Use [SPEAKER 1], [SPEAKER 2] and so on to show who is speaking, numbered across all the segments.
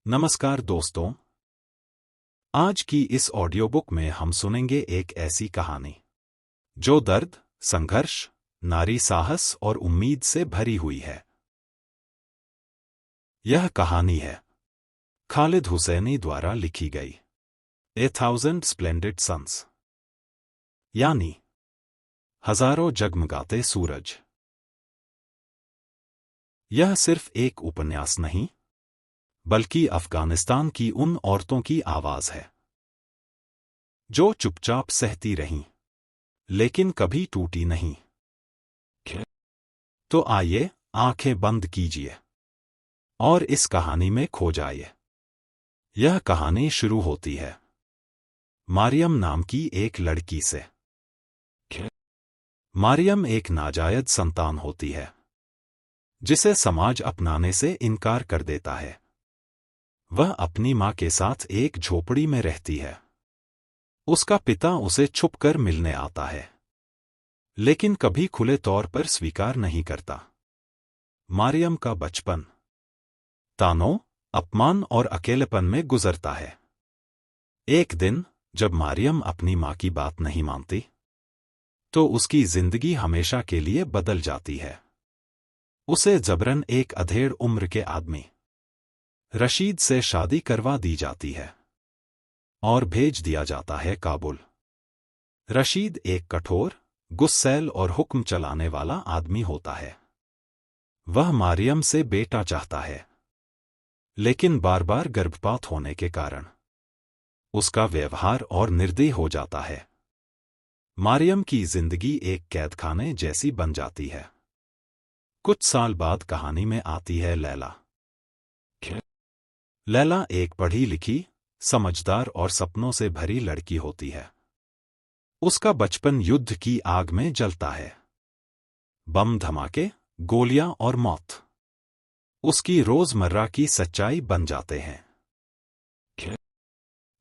[SPEAKER 1] नमस्कार दोस्तों। आज की इस ऑडियो बुक में हम सुनेंगे एक ऐसी कहानी जो दर्द, संघर्ष, नारी साहस और उम्मीद से भरी हुई है। यह कहानी है खालिद हुसैनी द्वारा लिखी गई ए थाउजेंड स्प्लेंडेड सन्स, यानी हजारों जगमगाते सूरज। यह सिर्फ एक उपन्यास नहीं, बल्कि अफगानिस्तान की उन औरतों की आवाज है जो चुपचाप सहती रहीं, लेकिन कभी टूटी नहीं। तो आइए, आंखें बंद कीजिए और इस कहानी में खो जाइए। यह कहानी शुरू होती है मारियम नाम की एक लड़की से। मारियम एक नाजायज संतान होती है जिसे समाज अपनाने से इनकार कर देता है। वह अपनी मां के साथ एक झोपड़ी में रहती है। उसका पिता उसे छुपकर मिलने आता है, लेकिन कभी खुले तौर पर स्वीकार नहीं करता। मारियम का बचपन तानों, अपमान और अकेलेपन में गुजरता है। एक दिन जब मारियम अपनी मां की बात नहीं मानती, तो उसकी जिंदगी हमेशा के लिए बदल जाती है। उसे जबरन एक अधेड़ उम्र के आदमी रशीद से शादी करवा दी जाती है और भेज दिया जाता है काबुल। रशीद एक कठोर, गुस्सैल और हुक्म चलाने वाला आदमी होता है। वह मारियम से बेटा चाहता है, लेकिन बार बार गर्भपात होने के कारण उसका व्यवहार और निर्दयी हो जाता है। मारियम की जिंदगी एक कैदखाने जैसी बन जाती है। कुछ साल बाद कहानी में आती है लैला। लैला एक पढ़ी लिखी, समझदार और सपनों से भरी लड़की होती है। उसका बचपन युद्ध की आग में जलता है। बम धमाके, गोलियां और मौत उसकी रोजमर्रा की सच्चाई बन जाते हैं।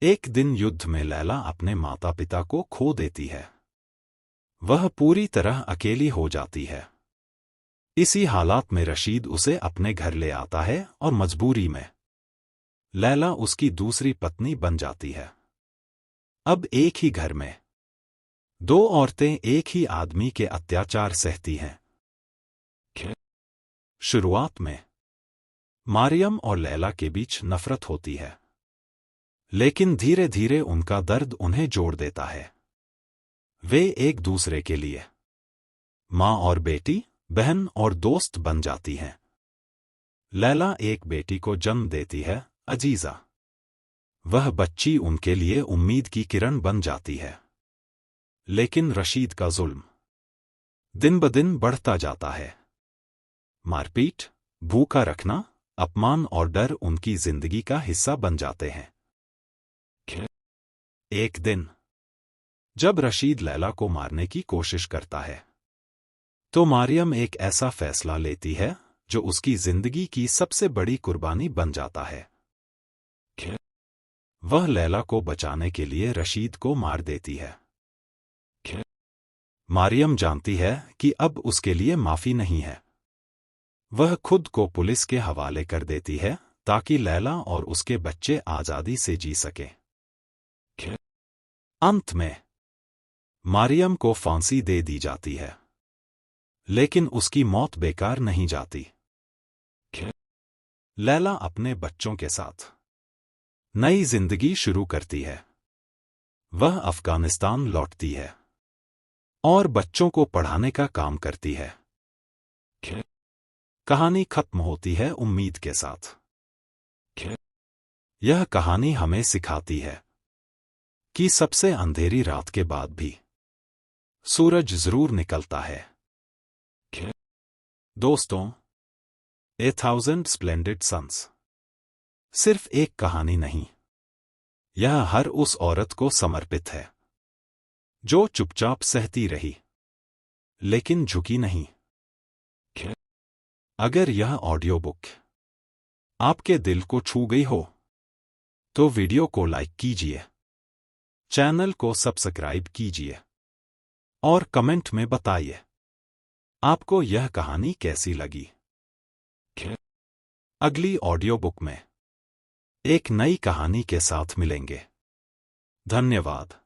[SPEAKER 1] एक दिन युद्ध में लैला अपने माता पिता को खो देती है। वह पूरी तरह अकेली हो जाती है। इसी हालात में रशीद उसे अपने घर ले आता है और मजबूरी में लैला उसकी दूसरी पत्नी बन जाती है। अब एक ही घर में दो औरतें एक ही आदमी के अत्याचार सहती हैं। शुरुआत में मारियम और लैला के बीच नफरत होती है, लेकिन धीरे धीरे उनका दर्द उन्हें जोड़ देता है। वे एक दूसरे के लिए मां और बेटी, बहन और दोस्त बन जाती हैं। लैला एक बेटी को जन्म देती है, अजीजा। वह बच्ची उनके लिए उम्मीद की किरण बन जाती है। लेकिन रशीद का जुल्म दिन ब दिन बढ़ता जाता है। मारपीट, भूखा रखना, अपमान और डर उनकी जिंदगी का हिस्सा बन जाते हैं। एक दिन जब रशीद लैला को मारने की कोशिश करता है, तो मारियम एक ऐसा फैसला लेती है जो उसकी जिंदगी की सबसे बड़ी कुर्बानी बन जाता है। वह लैला को बचाने के लिए रशीद को मार देती है। मारियम जानती है कि अब उसके लिए माफी नहीं है। वह खुद को पुलिस के हवाले कर देती है ताकि लैला और उसके बच्चे आजादी से जी सकें। अंत में मारियम को फांसी दे दी जाती है, लेकिन उसकी मौत बेकार नहीं जाती। लैला अपने बच्चों के साथ नई जिंदगी शुरू करती है। वह अफगानिस्तान लौटती है और बच्चों को पढ़ाने का काम करती है। कहानी खत्म होती है उम्मीद के साथ। यह कहानी हमें सिखाती है कि सबसे अंधेरी रात के बाद भी सूरज जरूर निकलता है। दोस्तों, ए थाउजेंड स्प्लेंडेड सन्स सिर्फ एक कहानी नहीं, यह हर उस औरत को समर्पित है जो चुपचाप सहती रही, लेकिन झुकी नहीं। अगर यह ऑडियो बुक आपके दिल को छू गई हो, तो वीडियो को लाइक कीजिए, चैनल को सब्सक्राइब कीजिए और कमेंट में बताइए आपको यह कहानी कैसी लगी। अगली ऑडियो बुक में एक नई कहानी के साथ मिलेंगे। धन्यवाद।